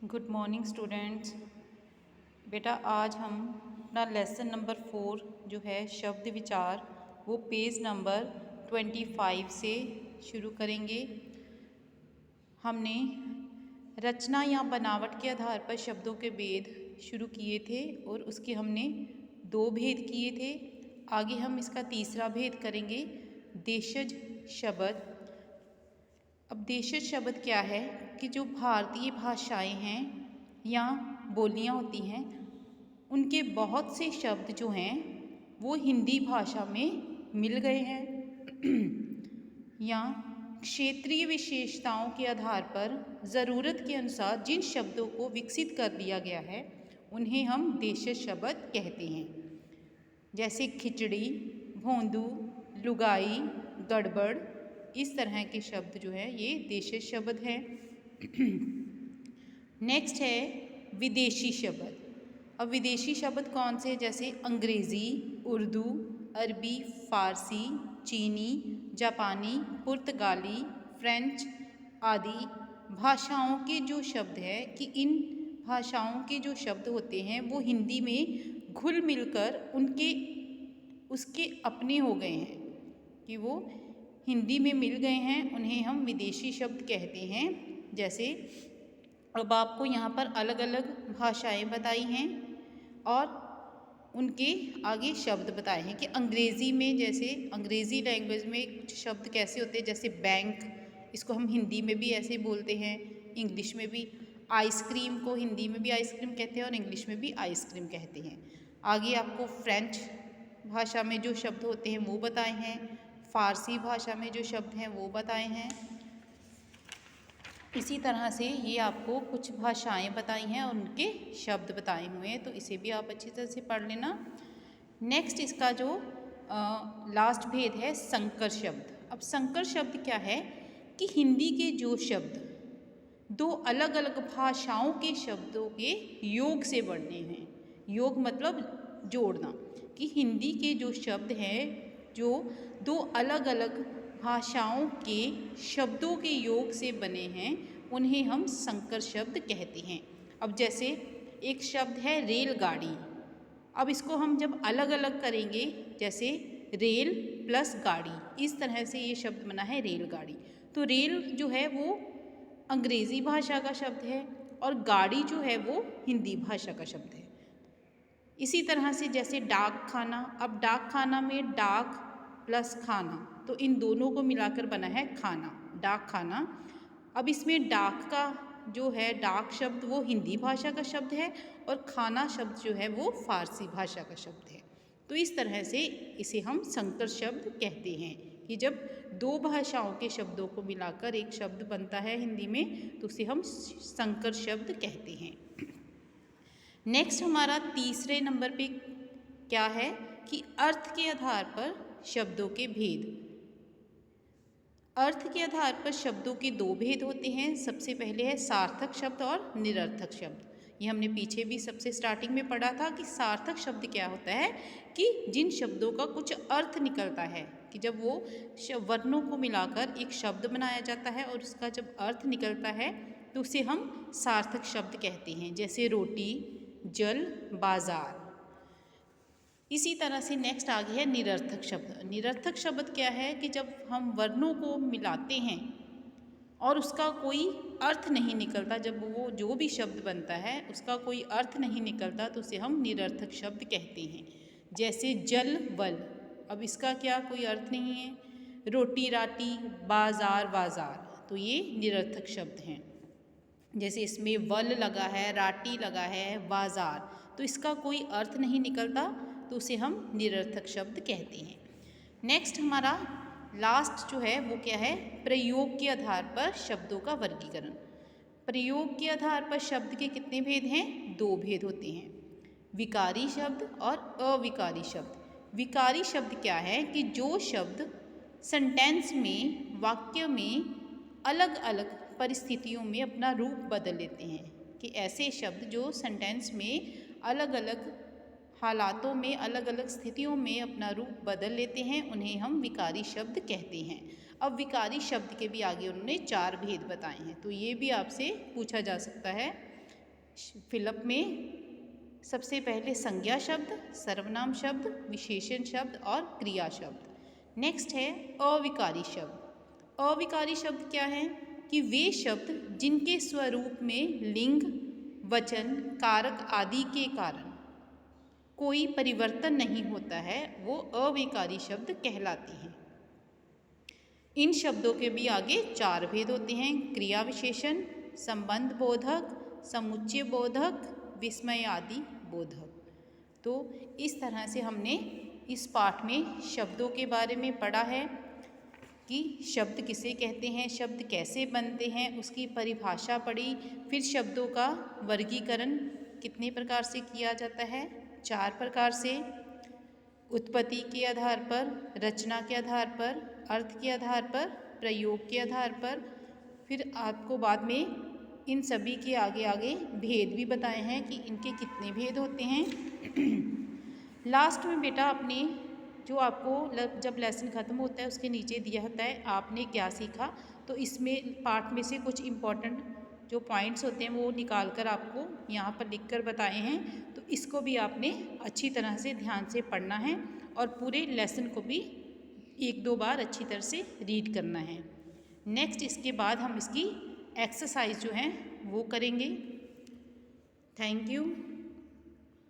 Good morning students. बेटा आज हम अपना लेसन नंबर 4 जो है शब्द विचार वो पेज नंबर 25 से शुरू करेंगे। हमने रचना या बनावट के आधार पर शब्दों के भेद शुरू किए थे और उसके हमने 2 भेद किए थे। आगे हम इसका तीसरा भेद करेंगे, देशज शब्द। अब देशज शब्द क्या है कि जो भारतीय भाषाएं हैं या बोलियां होती हैं उनके बहुत से शब्द जो हैं वो हिंदी भाषा में मिल गए हैं या क्षेत्रीय विशेषताओं के आधार पर ज़रूरत के अनुसार जिन शब्दों को विकसित कर लिया गया है उन्हें हम देशज शब्द कहते हैं। जैसे खिचड़ी, भोंदू, लुगाई, गड़बड़, इस तरह के शब्द जो है ये देशज शब्द हैं। नेक्स्ट है विदेशी शब्द। अब विदेशी शब्द कौन से, जैसे अंग्रेज़ी, उर्दू, अरबी, फ़ारसी, चीनी, जापानी, पुर्तगाली, फ्रेंच आदि भाषाओं के जो शब्द है कि इन भाषाओं के जो शब्द होते हैं वो हिंदी में घुल मिलकर उसके अपने हो गए हैं कि वो हिंदी में मिल गए हैं, उन्हें हम विदेशी शब्द कहते हैं। जैसे अब आपको यहाँ पर अलग अलग भाषाएं बताई हैं और उनके आगे शब्द बताए हैं कि अंग्रेज़ी में, जैसे अंग्रेज़ी लैंग्वेज में कुछ शब्द कैसे होते हैं, जैसे बैंक, इसको हम हिंदी में भी ऐसे बोलते हैं, इंग्लिश में भी। आइसक्रीम को हिंदी में भी आइसक्रीम कहते हैं और इंग्लिश में भी आइसक्रीम कहते हैं। आगे आपको फ्रेंच भाषा में जो शब्द होते हैं वो बताए हैं, फ़ारसी भाषा में जो शब्द हैं वो बताए हैं। इसी तरह से ये आपको कुछ भाषाएं बताई हैं और उनके शब्द बताए हुए हैं, तो इसे भी आप अच्छी तरह से पढ़ लेना। नेक्स्ट इसका जो लास्ट भेद है संकर शब्द। अब संकर शब्द क्या है कि हिंदी के जो शब्द 2 अलग अलग भाषाओं के शब्दों के योग से बने हैं। योग मतलब जोड़ना, कि हिंदी के जो शब्द हैं जो 2 अलग अलग भाषाओं के शब्दों के योग से बने हैं उन्हें हम संकर शब्द कहते हैं। अब जैसे एक शब्द है रेलगाड़ी, अब इसको हम जब अलग अलग करेंगे, जैसे रेल प्लस गाड़ी, इस तरह से ये शब्द बना है रेलगाड़ी। तो रेल जो है वो अंग्रेज़ी भाषा का शब्द है और गाड़ी जो है वो हिंदी भाषा का शब्द है। इसी तरह से जैसे डाक खाना, अब डाक खाना में डाक प्लस खाना, तो इन दोनों को मिलाकर बना है खाना, डाक खाना। अब इसमें डाक का जो है डाक शब्द वो हिंदी भाषा का शब्द है और खाना शब्द जो है वो फ़ारसी भाषा का शब्द है। तो इस तरह से इसे हम संकर शब्द कहते हैं कि जब 2 भाषाओं के शब्दों को मिलाकर एक शब्द बनता है हिंदी में तो उसे हम संकर शब्द कहते हैं। नेक्स्ट हमारा तीसरे नंबर पे क्या है कि अर्थ के आधार पर शब्दों के भेद। अर्थ के आधार पर शब्दों के 2 भेद होते हैं। सबसे पहले है सार्थक शब्द और निरर्थक शब्द। ये हमने पीछे भी सबसे स्टार्टिंग में पढ़ा था कि सार्थक शब्द क्या होता है कि जिन शब्दों का कुछ अर्थ निकलता है, कि जब वो वर्णों को मिलाकर एक शब्द बनाया जाता है और उसका जब अर्थ निकलता है तो उसे हम सार्थक शब्द कहते हैं। जैसे रोटी, जल, बाजार। इसी तरह से नेक्स्ट आ गया है निरर्थक शब्द। निरर्थक शब्द क्या है कि जब हम वर्णों को मिलाते हैं और उसका कोई अर्थ नहीं निकलता, जब वो जो भी शब्द बनता है उसका कोई अर्थ नहीं निकलता तो उसे हम निरर्थक शब्द कहते हैं। जैसे जल, बल, अब इसका क्या कोई अर्थ नहीं है। रोटी, राटी, बाजार, बाजार, तो ये निरर्थक शब्द हैं। जैसे इसमें वल लगा है, राटी लगा है, बाजार, तो इसका कोई अर्थ नहीं निकलता तो उसे हम निरर्थक शब्द कहते हैं। नेक्स्ट हमारा लास्ट जो है वो क्या है, प्रयोग के आधार पर शब्दों का वर्गीकरण। प्रयोग के आधार पर शब्द के कितने भेद हैं, 2 भेद होते हैं, विकारी शब्द और अविकारी शब्द। विकारी शब्द क्या है कि जो शब्द सेंटेंस में, वाक्य में अलग अलग परिस्थितियों में अपना रूप बदल लेते हैं, कि ऐसे शब्द जो सेंटेंस में अलग अलग हालातों में, अलग अलग स्थितियों में अपना रूप बदल लेते हैं, उन्हें हम विकारी शब्द कहते हैं। अब विकारी शब्द के भी आगे उन्होंने 4 भेद बताए हैं, तो ये भी आपसे पूछा जा सकता है फिलअप में सबसे पहले संज्ञा शब्द, सर्वनाम शब्द, विशेषण शब्द और क्रिया शब्द। नेक्स्ट है अविकारी शब्द। अविकारी शब्द क्या है कि वे शब्द जिनके स्वरूप में लिंग, वचन, कारक आदि के कारण कोई परिवर्तन नहीं होता है, वो अविकारी शब्द कहलाते हैं। इन शब्दों के भी आगे 4 भेद होते हैं: क्रिया विशेषण, संबंध बोधक, समुच्चय बोधक, विस्मय आदि बोधक। तो इस तरह से हमने इस पाठ में शब्दों के बारे में पढ़ा है कि शब्द किसे कहते हैं, शब्द कैसे बनते हैं, उसकी परिभाषा पढ़ी। फिर शब्दों का वर्गीकरण कितने प्रकार से किया जाता है? 4 प्रकार से: उत्पत्ति के आधार पर, रचना के आधार पर, अर्थ के आधार पर, प्रयोग के आधार पर। फिर आपको बाद में इन सभी के आगे आगे भेद भी बताए हैं कि इनके कितने भेद होते हैं। लास्ट में बेटा आपने जो आपको जब लेसन ख़त्म होता है उसके नीचे दिया होता है आपने क्या सीखा, तो इसमें पाठ में से कुछ इम्पॉर्टेंट जो पॉइंट्स होते हैं वो निकाल कर आपको यहाँ पर लिख कर बताए हैं। तो इसको भी आपने अच्छी तरह से ध्यान से पढ़ना है और पूरे लेसन को भी 1-2 बार अच्छी तरह से रीड करना है। नेक्स्ट इसके बाद हम इसकी एक्सरसाइज जो है वो करेंगे। Thank you.